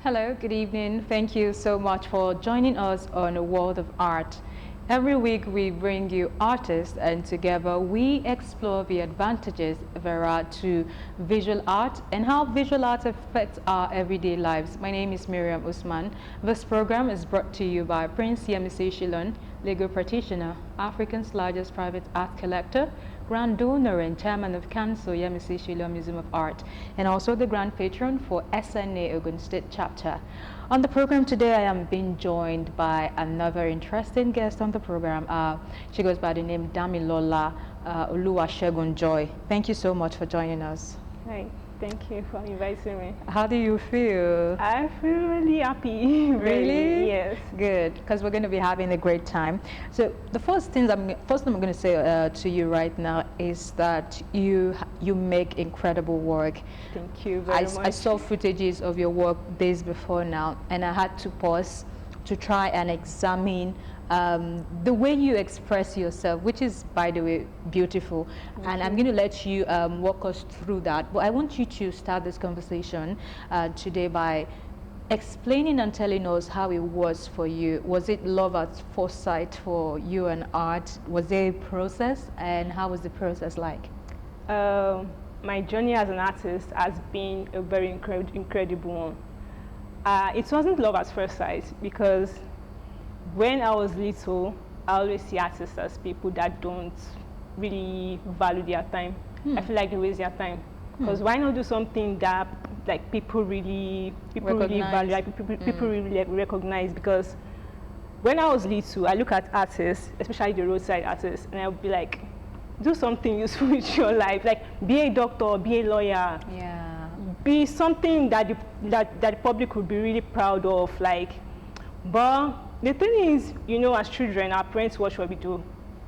Hello, good evening. Thank you so much for joining us on A World of Art. Every week we bring you artists and together we explore the advantages there are to visual art and how visual art affects our everyday lives. My name is Miriam Usman. This program is brought to you by Prince Yemisi Shilon, legal practitioner, Africa's largest private art collector, Grand Donor and Chairman of Council Yemisi Shilon Museum of Art, and also the Grand Patron for SNA Ogun State Chapter. On the program today, I am being joined by another interesting guest on the program. She goes by the name Damilola Oluwasegun Joy. Thank you so much for joining us. Hi, thank you for inviting me. How do you feel? I feel really happy. Really? Yes. Good, because we're going to be having a great time. So the first thing I'm going to say to you right now is that you make incredible work. Thank you very much. I saw footages of your work days before now, and I had to pause to try and examine the way you express yourself, which is, by the way, beautiful. And I'm going to let you walk us through that. But I want you to start this conversation today by explaining and telling us how it was for you. Was it love at first sight for you and art? Was there a process, and how was the process like? My journey as an artist has been a very incredible one. It wasn't love at first sight, because when I was little, I always see artists as people that don't really value their time. I feel like they waste their time. Because why not do something that like people really value, like people really recognize? Because when I was little, I look at artists, especially the roadside artists, and I'll be like, do something useful with your life, like be a doctor, be a lawyer. Yeah. Be something that the public would be really proud of, like. But the thing is, you know, as children, our parents watch what we do,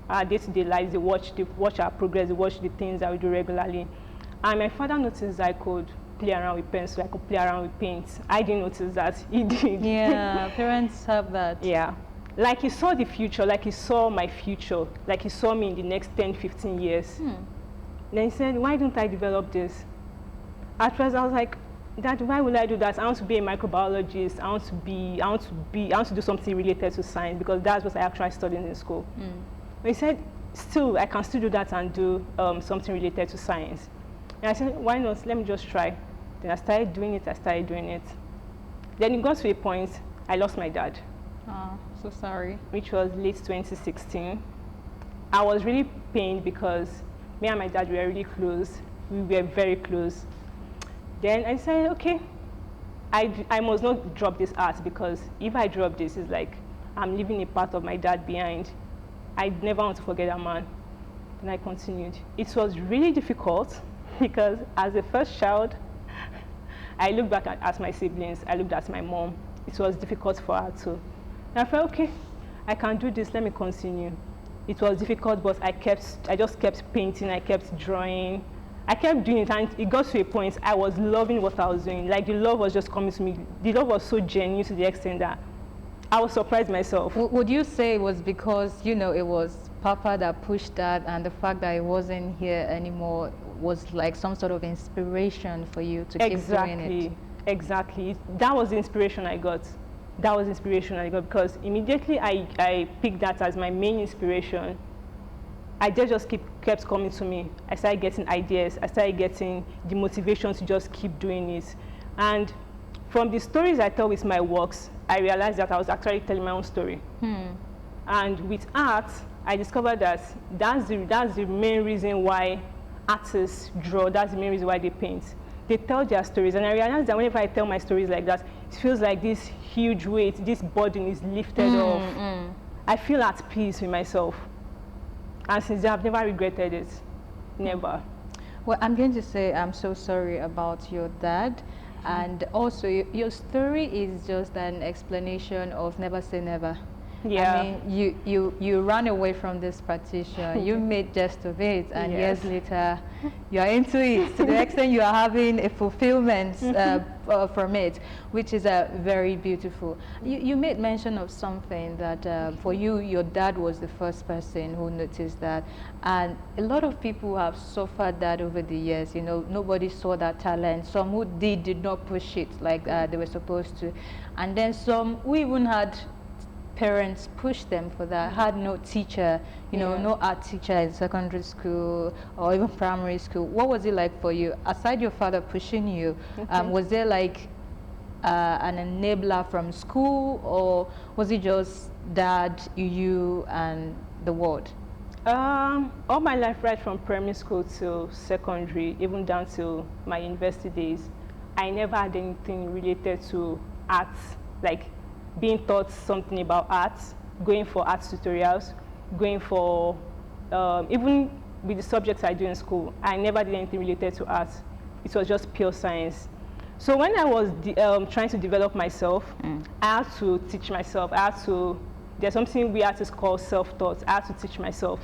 our day-to-day lives. They watch our progress, they watch the things that we do regularly. And my father noticed I could play around with pencil, I could play around with paint. I didn't notice that, he did. Yeah, parents have that. Yeah. Like he saw the future, like he saw my future, like he saw me in the next 10, 15 years. Then he said, why don't I develop this? At first I was like, Dad, why would I do that? I want to be a microbiologist. I want to do something related to science, because that's what I actually studied in school. But he said, still, I can still do that and do something related to science. And I said, why not? Let me just try. Then I started doing it. Then it got to a point, I lost my dad. Oh, so sorry. Which was late 2016. I was really pained because me and my dad were really close. We were very close. Then I said, okay, I must not drop this art, because if I drop this, it's like I'm leaving a part of my dad behind. I never want to forget that man. And I continued. It was really difficult because as a first child, I looked back at my siblings, I looked at my mom. It was difficult for her too. And I felt, okay, I can do this, let me continue. It was difficult, but I just kept painting, I kept drawing. I kept doing it, and it got to a point I was loving what I was doing. Like, the love was just coming to me. The love was so genuine to the extent that I was surprised myself. Would you say it was because, you know, it was Papa that pushed that, and the fact that it wasn't here anymore was like some sort of inspiration for you to keep doing it? Exactly. That was the inspiration I got. Because immediately I picked that as my main inspiration. Ideas just kept coming to me. I started getting ideas. I started getting the motivation to just keep doing it. And from the stories I tell with my works, I realized that I was actually telling my own story. And with art, I discovered that that's the main reason why artists draw. That's the main reason why they paint. They tell their stories. And I realized that whenever I tell my stories like that, it feels like this huge weight, this burden is lifted off. I feel at peace with myself. And since then, I've never regretted it. Never. Well, I'm going to say I'm so sorry about your dad. And also, your story is just an explanation of never say never. Yeah. I mean, you ran away from this partition, you made jest of it, and Yes. years later, you are into it to the extent you are having a fulfillment from it, which is very beautiful. You made mention of something that for you, your dad was the first person who noticed that, and a lot of people have suffered that over the years. You know, nobody saw that talent. Some who did not push it like they were supposed to, and then some who even had parents push them for that, had no teacher, you know, no art teacher in secondary school or even primary school. What was it like for you? Aside your father pushing you, was there like an enabler from school, or was it just dad, you, and the world? All my life, right from primary school to secondary, even down to my university days, I never had anything related to arts, like being taught something about arts, going for arts tutorials, going for, even with the subjects I do in school, I never did anything related to arts. It was just pure science. So when I was trying to develop myself, I had to teach myself. There's something we artists call self-taught. I had to teach myself.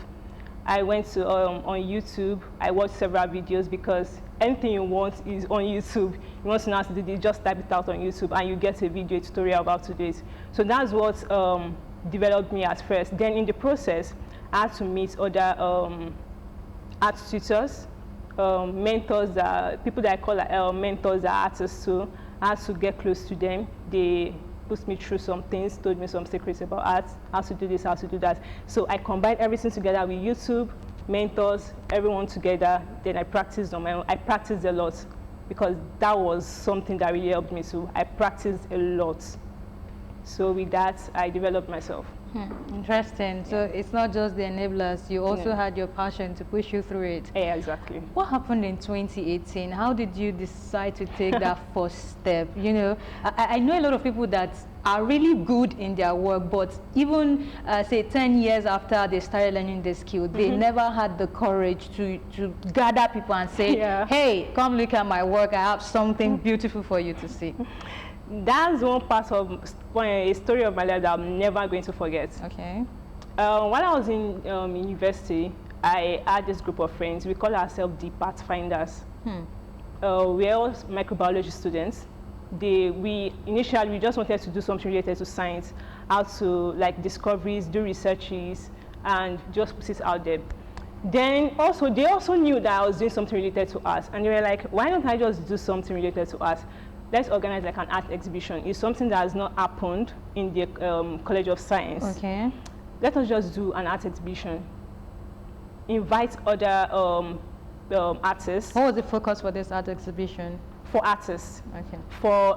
I went to on YouTube. I watched several videos because anything you want is on YouTube. You want to know how to do this, just type it out on YouTube and you get a video tutorial about to do it. So that's what developed me at first. Then in the process, I had to meet other art tutors, mentors, people that I call mentors that are artists too. I had to get close to them. They put me through some things, told me some secrets about art, how to do this, how to do that. So I combined everything together with YouTube, mentors, everyone together. Then I practiced on my own. I practiced a lot because that was something that really helped me too. I practiced a lot. So with that, I developed myself. Interesting. So it's not just the enablers, you also had your passion to push you through it. Yeah, exactly. What happened in 2018? How did you decide to take that first step? You know, I know a lot of people that are really good in their work, but even say 10 years after they started learning the skill, they never had the courage to gather people and say, hey, come look at my work, I have something beautiful for you to see. That's one part of a story of my life that I'm never going to forget. Okay. While I was in university, I had this group of friends. We call ourselves the Pathfinders. We're all microbiology students. Initially, we just wanted to do something related to science, how to like discoveries, do researches, and just put it out there. Then also, they also knew that I was doing something related to art, and they were like, why don't I just do something related to art? Let's organize like an art exhibition. It's something that has not happened in the College of Science. Okay. Let us just do an art exhibition. Invite other artists. What was the focus for this art exhibition? For artists. Okay. For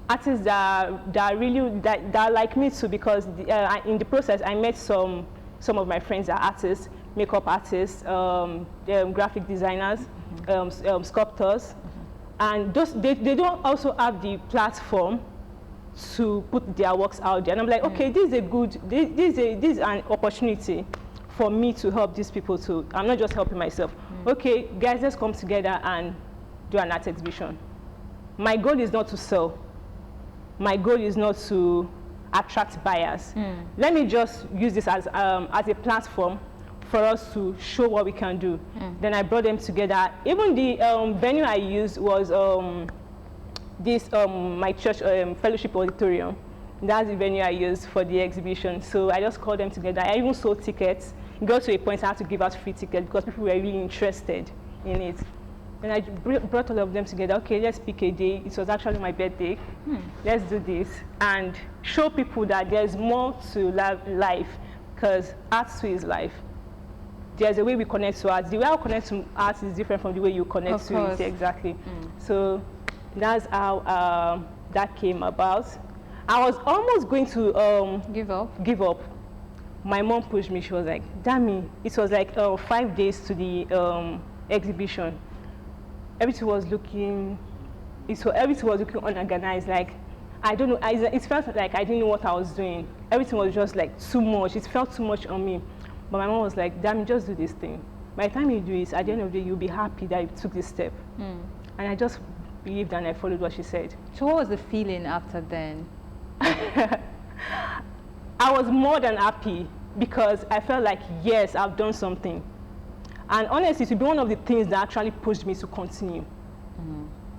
artists that really that like me too, because in the process I met some of my friends that are artists, makeup artists, graphic designers, sculptors. And they don't also have the platform to put their works out there. And I'm like, okay, this is an opportunity for me to help these people too. I'm not just helping myself. Okay, guys, let's come together and do an art exhibition. My goal is not to sell. My goal is not to attract buyers. Let me just use this as a platform for us to show what we can do. Then I brought them together. Even the venue I used was my church fellowship auditorium. That's the venue I used for the exhibition. So I just called them together. I even sold tickets. It got to a point I had to give out free tickets because people were really interested in it. And I brought all of them together. Okay, let's pick a day. It was actually my birthday. Let's do this and show people that there's more to life, because art too is life. There's a way we connect to art. The way I connect to art is different from the way you connect to it. Exactly. So that's how that came about. I was almost going to give up. My mom pushed me. She was like, "Damn, it was like 5 days to the exhibition. Everything was looking unorganized. Like, I don't know. It felt like I didn't know what I was doing. Everything was just like too much. It felt too much on me. But my mom was like, damn, just do this thing. By the time you do it, at the end of the day, you'll be happy that you took this step. And I just believed and I followed what she said. So what was the feeling after then? I was more than happy because I felt like, yes, I've done something. And honestly, to be one of the things that actually pushed me to continue.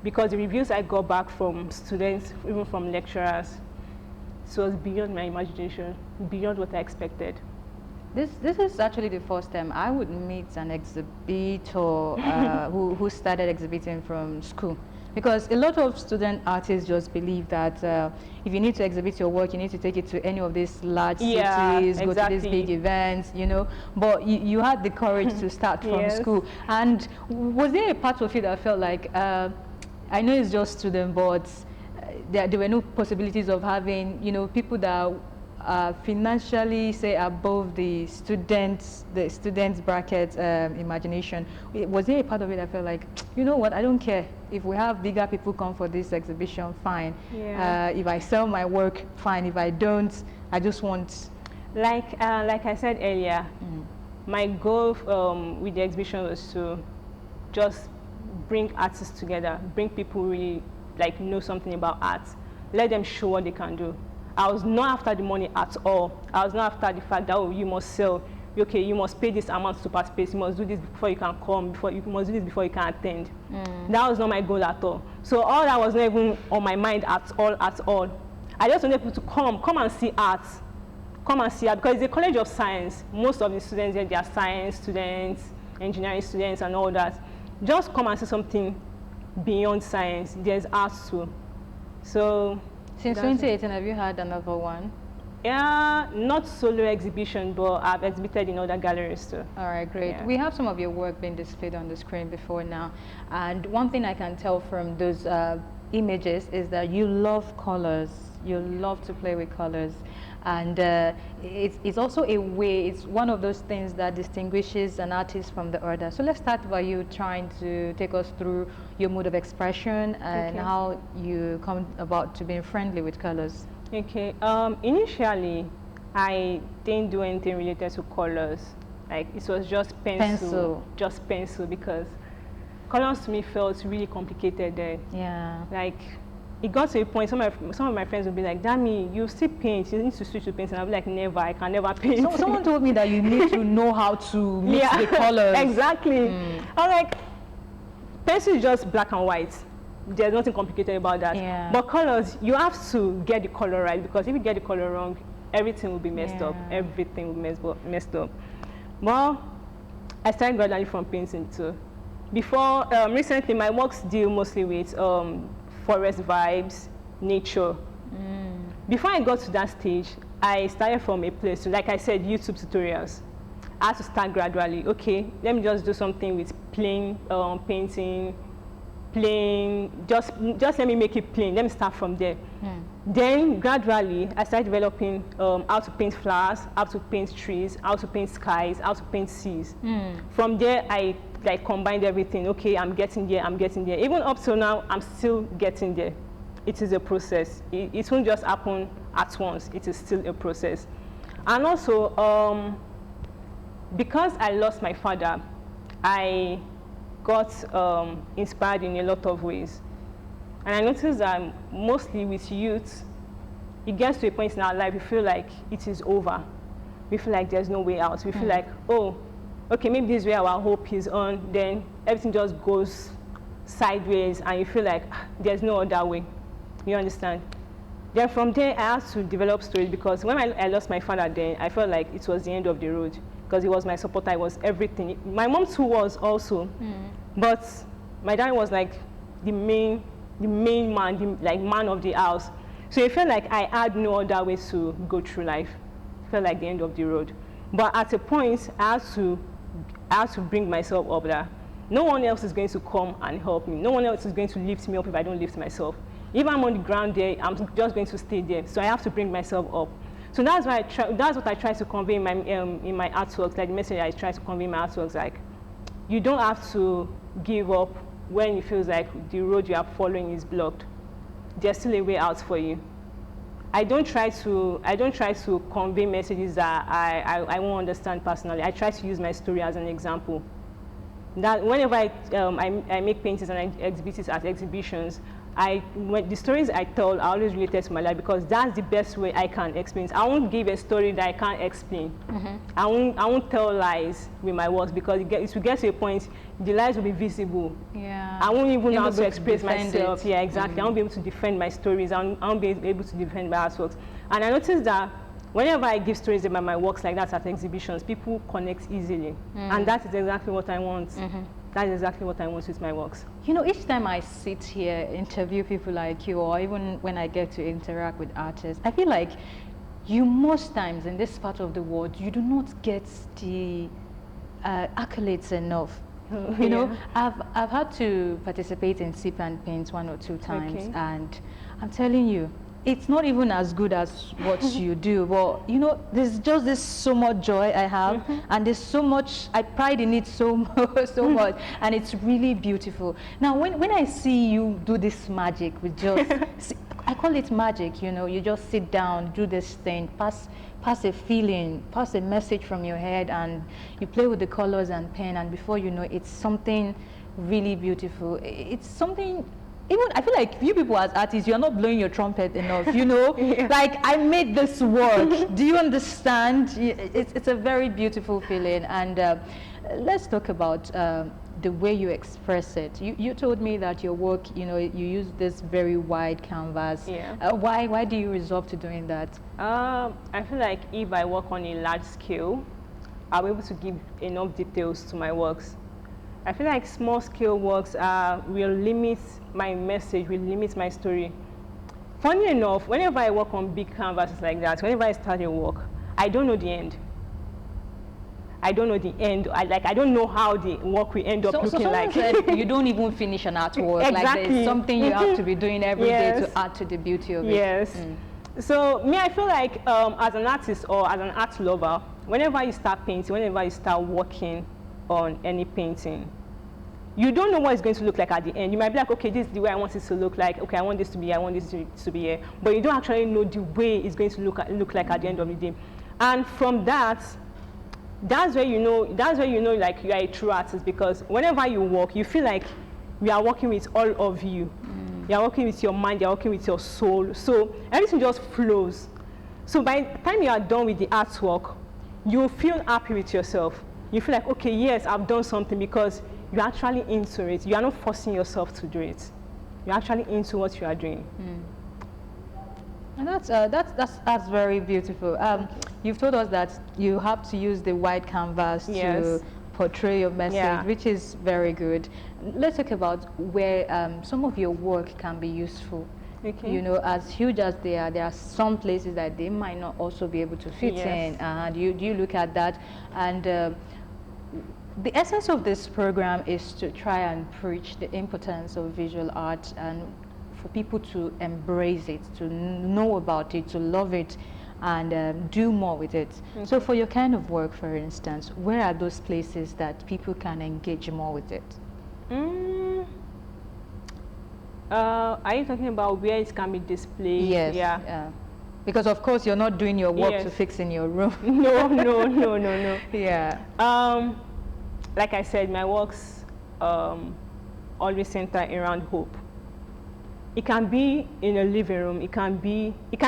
Because the reviews I got back from students, even from lecturers, it was beyond my imagination, beyond what I expected. This is actually the first time I would meet an exhibitor who started exhibiting from school. Because a lot of student artists just believe that if you need to exhibit your work, you need to take it to any of these large cities, go to these big events, you know. But you had the courage to start from school. And was there a part of it that felt like, I know it's just student, but there were no possibilities of having, you know, people that financially, say, above the students bracket imagination. Was there a part of it I felt like, you know what, I don't care if we have bigger people come for this exhibition, fine. If I sell my work, fine. If I don't, I just want, like I said earlier, my goal with the exhibition was to just bring artists together, bring people who really like know something about art, let them show what they can do. I was not after the money at all. I was not after the fact that, oh, you must sell. Okay, you must pay this amount to participate. You must do this before you can come. You must do this before you can attend. That was not my goal at all. So all that was not even on my mind at all. I just wanted people to come and see art. Come and see art, because it's a college of science. Most of the students there, they are science students, engineering students, and all that. Just come and see something beyond science. There's art too. So. Since 2018, have you had another one? Yeah, not solo exhibition, but I've exhibited in other galleries too. All right, great. Yeah. We have some of your work being displayed on the screen before now. And one thing I can tell from those images is that you love colors. You love to play with colors. And it's also a way, it's one of those things that distinguishes an artist from the other. So let's start by you trying to take us through your mode of expression and how you come about to being friendly with colors. Okay, initially I didn't do anything related to colors. Like, it was just pencil. Just pencil, because colors to me felt really complicated then. Yeah. Like, it got to a point, some of my friends would be like, Dami, you still paint, you need to switch to paint. And I'll be like, never, I can never paint. So, someone told me that you need to know how to mix the colors. Exactly. I'm like, pencil is just black and white. There's nothing complicated about that. Yeah. But colors, you have to get the color right, because if you get the color wrong, everything will be messed up. Everything will be messed up. Well, I started gradually from painting too. Before, recently, my works deal mostly with forest vibes, nature. Before I got to that stage, I started from a place, so like I said, YouTube tutorials. I had to start gradually. Okay, let me just do something with plain painting, plain, just let me make it plain. Let me start from there. Then gradually, I started developing how to paint flowers, how to paint trees, how to paint skies, how to paint seas. From there, I like combined everything. Okay, I'm getting there, I'm getting there. Even up till now, I'm still getting there. It is a process. It won't just happen at once. It is still a process. And also, because I lost my father, I got inspired in a lot of ways. And I noticed that mostly with youth, it gets to a point in our life, we feel like it is over. We feel like there's no way out. We feel like, oh, okay, maybe this is where our hope is on, then everything just goes sideways, and you feel like there's no other way. You understand? Then from there, I had to develop stories, because when I lost my father then, I felt like it was the end of the road, because he was my supporter, he was everything. My mom too was also, but my dad was like the main man, like man of the house. So it felt like I had no other way to go through life. It felt like the end of the road. But at a point, I had to bring myself up there. No one else is going to come and help me. No one else is going to lift me up if I don't lift myself. If I'm on the ground there, I'm just going to stay there. So I have to bring myself up. So that's why that's what I try to convey in my artworks, like the message I try to convey in my artworks, like, you don't have to give up when it feels like the road you are following is blocked. There's still a way out for you. I don't try to convey messages that I won't understand personally. I try to use my story as an example. That whenever I make paintings and I exhibit it at exhibitions, the stories I tell are always related to my life, because that's the best way I can explain it. I won't give a story that I can't explain. I won't tell lies with my works, because it will get to a point the lies will be visible. Yeah. I won't even know how to express myself. It. Yeah, exactly. I won't be able to defend my stories. I won't be able to defend my artworks. And I noticed that whenever I give stories about my works like that at exhibitions, people connect easily. And that is exactly what I want. That is exactly what I want with my works. You know, each time I sit here, interview people like you, or even when I get to interact with artists, I feel like you, most times in this part of the world, you do not get the accolades enough. You know, I've had to participate in Sip and Paint 1 or 2 times, and I'm telling you, it's not even as good as what you do, but you know, there's just this so much joy I have, and there's so much, I pride in it so much, and it's really beautiful. Now, when I see you do this magic with just, I call it magic, you know, you just sit down, do this thing, pass a feeling, pass a message from your head, and you play with the colors and pen, and before you know, it's something really beautiful. It's something, even I feel like you people as artists, you're not blowing your trumpet enough, you know? Like, I made this work. Do you understand? It's a very beautiful feeling. And let's talk about the way you express it. You told me that your work, you know, you use this very wide canvas. Why do you resolve to doing that? I feel like if I work on a large scale, I'll be able to give enough details to my works. I feel like small scale works will limit my message, will limit my story. Funny enough, whenever I work on big canvases like that, whenever I start a work, I don't know the end. I don't know the end. I don't know how the work will end up looking like. Said you don't even finish an artwork. Exactly. Like, there's something you have to be doing every day to add to the beauty of it. Yes. So me, I feel like as an artist or as an art lover, whenever you start painting, whenever you start working on any painting, you don't know what it's going to look like at the end. You might be like, okay, this is the way I want it to look like. Okay, I want this to be here, I want this to be here. But you don't actually know the way it's going to look like at the end of the day. And from that's where you know like you are a true artist, because whenever you work, you feel like we are working with all of you. You are working with your mind, you are working with your soul. So everything just flows. So by the time you are done with the artwork, you feel happy with yourself. You feel like, okay, yes, I've done something, because you're actually into it. You are not forcing yourself to do it. You're actually into what you are doing. And that's very beautiful. You've told us that you have to use the white canvas to portray your message, which is very good. Let's talk about where some of your work can be useful. You know, as huge as they are, there are some places that they might not also be able to fit in. Do you look at that? And the essence of this program is to try and preach the importance of visual art, and for people to embrace it, to know about it, to love it, and do more with it. So for your kind of work, for instance, where are those places that people can engage more with it? Are you talking about where it can be displayed? Yes. Yeah. Because of course you're not doing your work to fix in your room. No. Yeah. Like I said, my works always center around hope. It can be in a living room. It can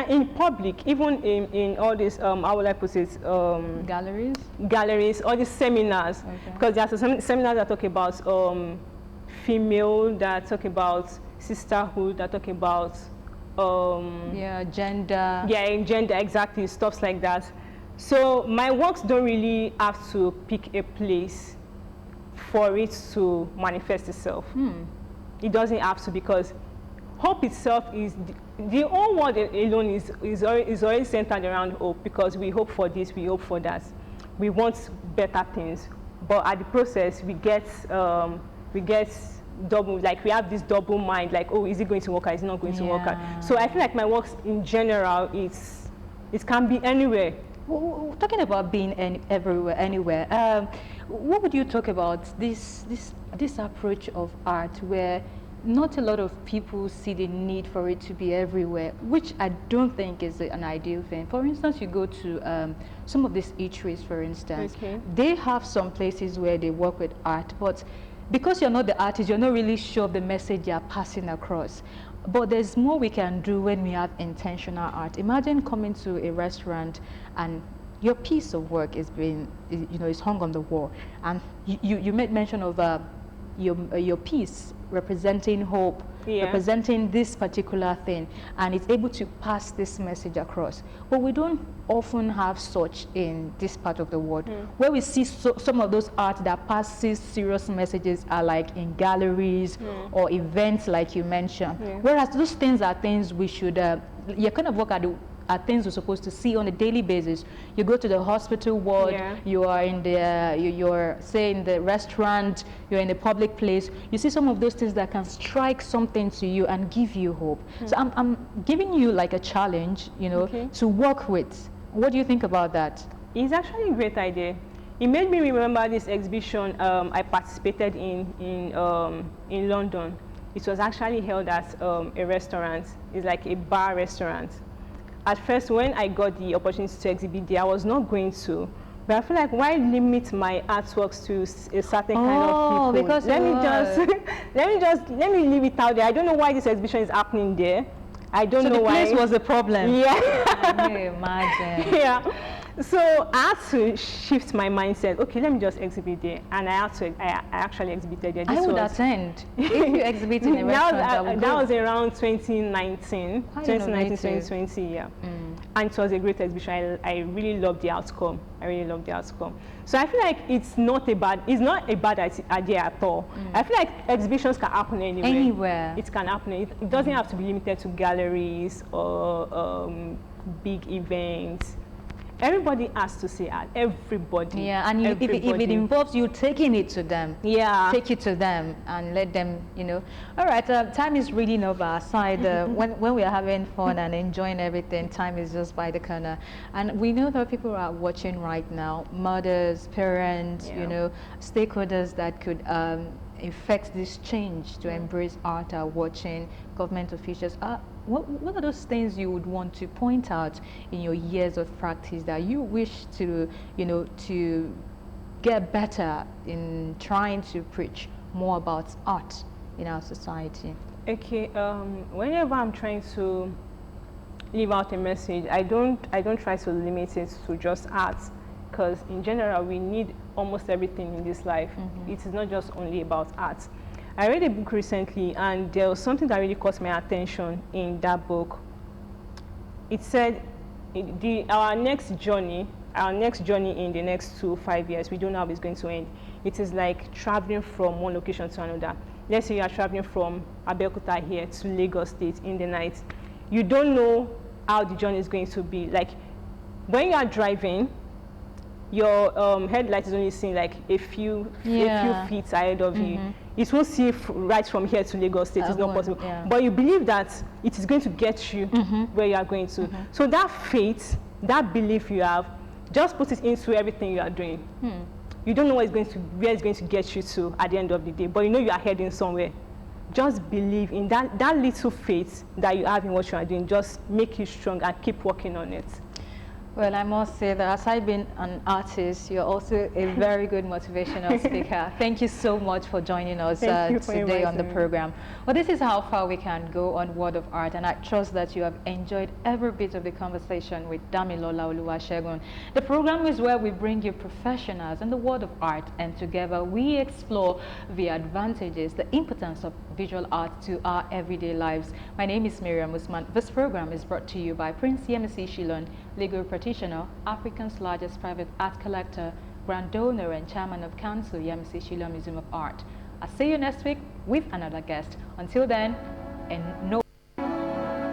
in public, even in all these how would I put it? Galleries, all these seminars. Because there are some seminars that talk about female, that talk about sisterhood, that talk about gender. Gender, exactly, stuff like that. So my works don't really have to pick a place for it to manifest itself. It doesn't have to, because hope itself is the whole world alone is already centered around hope, because we hope for this, we hope for that, we want better things, but at the process we get double, like we have this double mind, like, oh, is it going to work out, is it not going to work out? So I feel like my works in general, it can be anywhere. Talking about being everywhere, anywhere, what would you talk about this approach of art where not a lot of people see the need for it to be everywhere, which I don't think is an ideal thing. For instance, you go to some of these eateries, for instance, they have some places where they work with art, but because you're not the artist, you're not really sure of the message you're passing across. But there's more we can do when we have intentional art. Imagine coming to a restaurant and your piece of work is hung on the wall, and you made mention of your piece representing hope, Yeah. representing this particular thing, and it's able to pass this message across. But we don't often have such in this part of the world. Where we see some of those art that passes serious messages are like in galleries or events like you mentioned. Whereas those things are things we should, you kind of work at things we're supposed to see on a daily basis. You go to the hospital ward, you are in the, you're say in the restaurant, you're in a public place, you see some of those things that can strike something to you and give you hope. So I'm giving you like a challenge, to work with. What do you think about that? It's actually a great idea. It made me remember this exhibition I participated in London. It was actually held at a restaurant. It's like a bar restaurant. At first, when I got the opportunity to exhibit there, I was not going to. But I feel like, why limit my artworks to a certain kind of people? Because let me leave it out there. I don't know why this exhibition is happening there. I don't know why. So the place was a problem. Yeah. Can you imagine? Yeah. So I had to shift my mindset. Okay, let me just exhibit there, and I actually exhibited there. I would attend if you exhibit in a restaurant. That was around 2019, 2020, yeah. And it was a great exhibition. I really loved the outcome. So I feel like it's not a bad idea at all. I feel like exhibitions can happen anywhere. It can happen. It doesn't have to be limited to galleries or big events. Everybody has to say art. Everybody. Yeah, and if it involves you taking it to them, take it to them and let them, All right, time is really not by our side. When we are having fun and enjoying everything, time is just by the corner. And we know that people are watching right now, mothers, parents, stakeholders that could effect this change to embrace art are watching, government officials are. What are those things you would want to point out in your years of practice that you wish to, to get better in trying to preach more about art in our society? Okay, whenever I'm trying to leave out a message, I don't try to limit it to just art, because in general we need almost everything in this life. It is not just only about art. I read a book recently, and there was something that really caught my attention in that book. It said, our next journey in the next 2 to 5 years, we don't know how it's going to end. It is like traveling from one location to another. Let's say you are traveling from Abeokuta here to Lagos State in the night. You don't know how the journey is going to be. Like, when you are driving, your headlight is only seeing like a few feet ahead of you. It won't see right from here to Lagos State. It's not possible. But you believe that it is going to get you where you are going to. So that faith, that belief you have, just put it into everything you are doing. You don't know where it's going to get you to at the end of the day, but you know you are heading somewhere. Just believe in that little faith that you have in what you are doing. Just make you strong and keep working on it. Well, I must say that aside being an artist, you're also a very good motivational speaker. Thank you so much for joining us today on the program. Well, this is how far we can go on Word of Art, and I trust that you have enjoyed every bit of the conversation with Damilola Oluwasegun. The program is where we bring you professionals in the world of art, and together we explore the advantages, the importance of visual art to our everyday lives. My name is Miriam Usman. This program is brought to you by Prince Yemisi Shilon, legal practitioner, Africa's largest private art collector, grand donor and chairman of council, Yemisi Shilon Museum of Art. I'll see you next week with another guest. Until then, and no